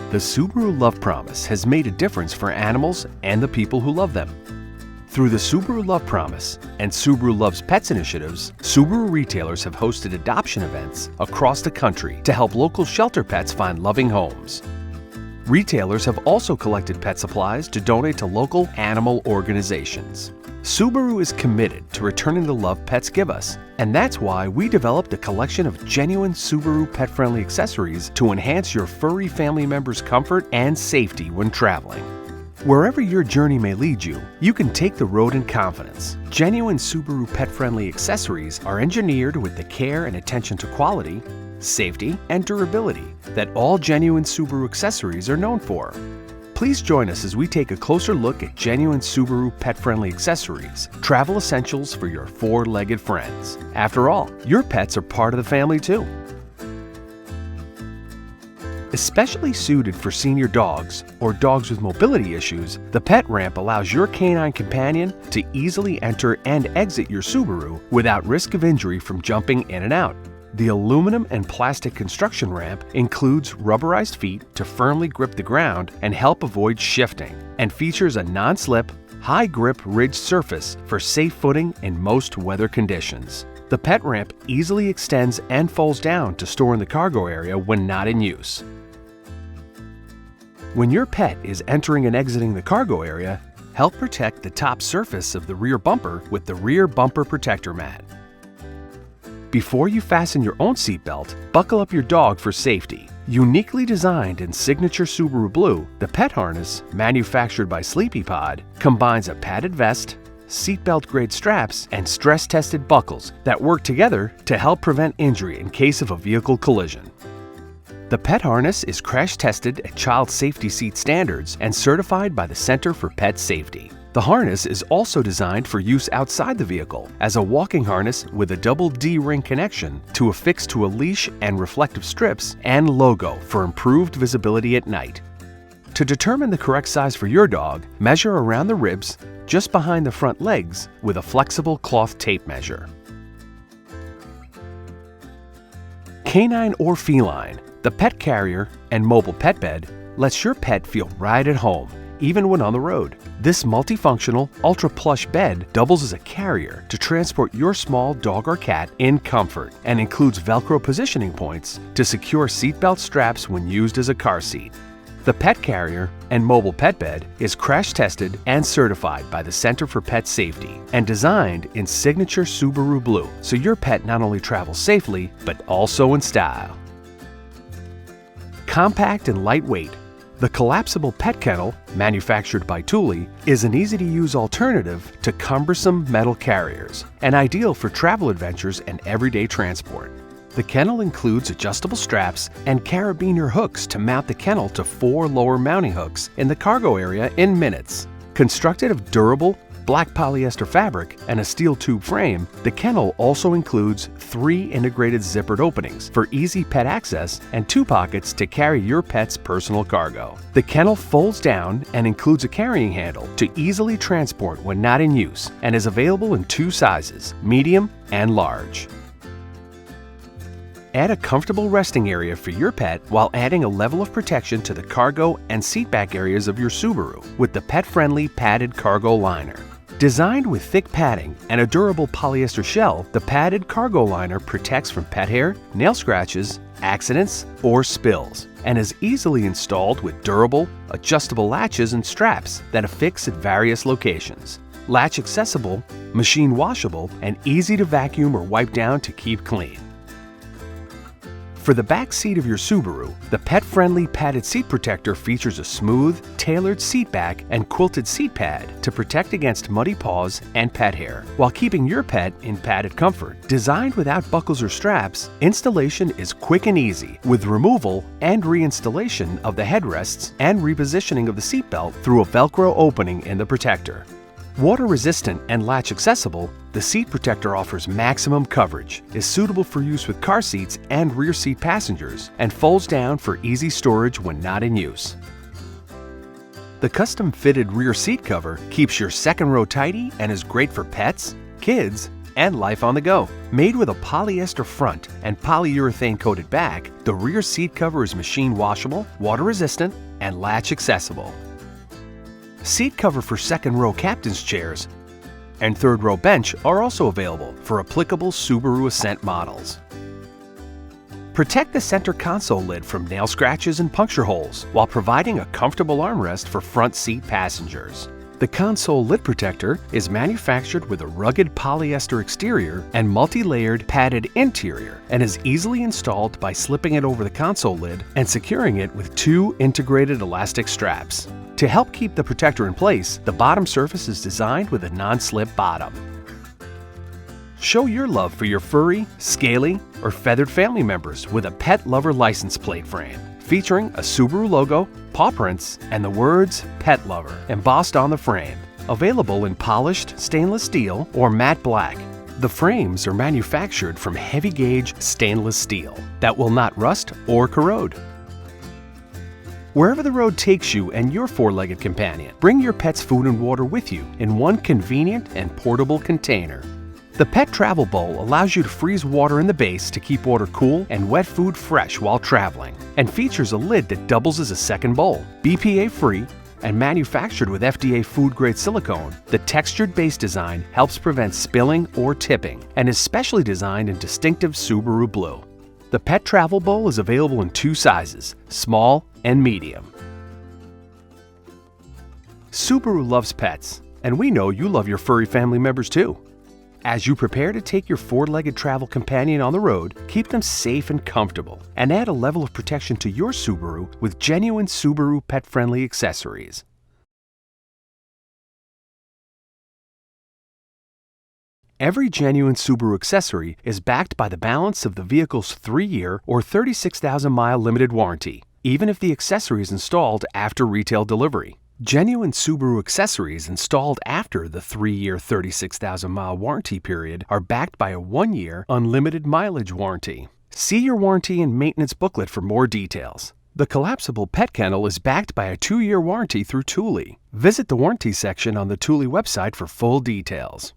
The Subaru Love Promise has made a difference for animals and the people who love them. Through the Subaru Love Promise and Subaru Loves Pets initiatives, Subaru retailers have hosted adoption events across the country to help local shelter pets find loving homes. Retailers have also collected pet supplies to donate to local animal organizations. Subaru is committed to returning the love pets give us, and that's why we developed a collection of genuine Subaru pet-friendly accessories to enhance your furry family members' comfort and safety when traveling. Wherever your journey may lead you, you can take the road in confidence. Genuine Subaru pet-friendly accessories are engineered with the care and attention to quality, safety, and durability that all genuine Subaru accessories are known for. Please join us as we take a closer look at genuine Subaru pet-friendly accessories, travel essentials for your four-legged friends. After all, your pets are part of the family too. Especially suited for senior dogs or dogs with mobility issues, the pet ramp allows your canine companion to easily enter and exit your Subaru without risk of injury from jumping in and out. The aluminum and plastic construction ramp includes rubberized feet to firmly grip the ground and help avoid shifting, and features a non-slip, high-grip ridged surface for safe footing in most weather conditions. The pet ramp easily extends and folds down to store in the cargo area when not in use. When your pet is entering and exiting the cargo area, help protect the top surface of the rear bumper with the rear bumper protector mat. Before you fasten your own seatbelt, buckle up your dog for safety. Uniquely designed in signature Subaru blue, the pet harness, manufactured by SleepyPod, combines a padded vest, seatbelt grade straps, and stress-tested buckles that work together to help prevent injury in case of a vehicle collision. The pet harness is crash-tested at child safety seat standards and certified by the Center for Pet Safety. The harness is also designed for use outside the vehicle as a walking harness with a double D-ring connection to affix to a leash and reflective strips and logo for improved visibility at night. To determine the correct size for your dog, measure around the ribs just behind the front legs with a flexible cloth tape measure. Canine or feline, the pet carrier and mobile pet bed lets your pet feel right at home, even when on the road. This multifunctional, ultra-plush bed doubles as a carrier to transport your small dog or cat in comfort and includes Velcro positioning points to secure seatbelt straps when used as a car seat. The pet carrier and mobile pet bed is crash-tested and certified by the Center for Pet Safety and designed in signature Subaru blue, so your pet not only travels safely, but also in style. Compact and lightweight, the Collapsible Pet Kennel, manufactured by Thule, is an easy-to-use alternative to cumbersome metal carriers and ideal for travel adventures and everyday transport. The kennel includes adjustable straps and carabiner hooks to mount the kennel to 4 lower mounting hooks in the cargo area in minutes. Constructed of durable, black polyester fabric and a steel tube frame, the kennel also includes 3 integrated zippered openings for easy pet access and 2 pockets to carry your pet's personal cargo. The kennel folds down and includes a carrying handle to easily transport when not in use and is available in 2 sizes, medium and large. Add a comfortable resting area for your pet while adding a level of protection to the cargo and seatback areas of your Subaru with the pet-friendly padded cargo liner. Designed with thick padding and a durable polyester shell, the padded cargo liner protects from pet hair, nail scratches, accidents, or spills, and is easily installed with durable, adjustable latches and straps that affix at various locations. Latch accessible, machine washable, and easy to vacuum or wipe down to keep clean. For the back seat of your Subaru, the pet-friendly padded seat protector features a smooth, tailored seat back and quilted seat pad to protect against muddy paws and pet hair, while keeping your pet in padded comfort. Designed without buckles or straps, installation is quick and easy, with removal and reinstallation of the headrests and repositioning of the seatbelt through a Velcro opening in the protector. Water-resistant and latch-accessible, the seat protector offers maximum coverage, is suitable for use with car seats and rear seat passengers, and folds down for easy storage when not in use. The custom-fitted rear seat cover keeps your second row tidy and is great for pets, kids, and life on the go. Made with a polyester front and polyurethane coated back, the rear seat cover is machine washable, water resistant, and latch accessible. Seat cover for second row captain's chairs and third row bench are also available for applicable Subaru Ascent models. Protect the center console lid from nail scratches and puncture holes while providing a comfortable armrest for front seat passengers. The console lid protector is manufactured with a rugged polyester exterior and multi-layered padded interior and is easily installed by slipping it over the console lid and securing it with 2 integrated elastic straps. To help keep the protector in place, the bottom surface is designed with a non-slip bottom. Show your love for your furry, scaly, or feathered family members with a Pet Lover license plate frame featuring a Subaru logo, paw prints, and the words Pet Lover embossed on the frame. Available in polished stainless steel or matte black. The frames are manufactured from heavy-gauge stainless steel that will not rust or corrode. Wherever the road takes you and your 4-legged companion, bring your pet's food and water with you in one convenient and portable container. The Pet Travel Bowl allows you to freeze water in the base to keep water cool and wet food fresh while traveling, and features a lid that doubles as a second bowl. BPA-free and manufactured with FDA food-grade silicone, the textured base design helps prevent spilling or tipping and is specially designed in distinctive Subaru blue. The Pet Travel Bowl is available in 2 sizes, small and medium. Subaru loves pets, and we know you love your furry family members too. As you prepare to take your 4-legged travel companion on the road, keep them safe and comfortable, and add a level of protection to your Subaru with genuine Subaru pet-friendly accessories. Every genuine Subaru accessory is backed by the balance of the vehicle's 3-year or 36,000-mile limited warranty, even if the accessory is installed after retail delivery. Genuine Subaru accessories installed after the 3-year 36,000-mile warranty period are backed by a 1-year unlimited mileage warranty. See your warranty and maintenance booklet for more details. The Collapsible Pet Kennel is backed by a 2-year warranty through Thule. Visit the warranty section on the Thule website for full details.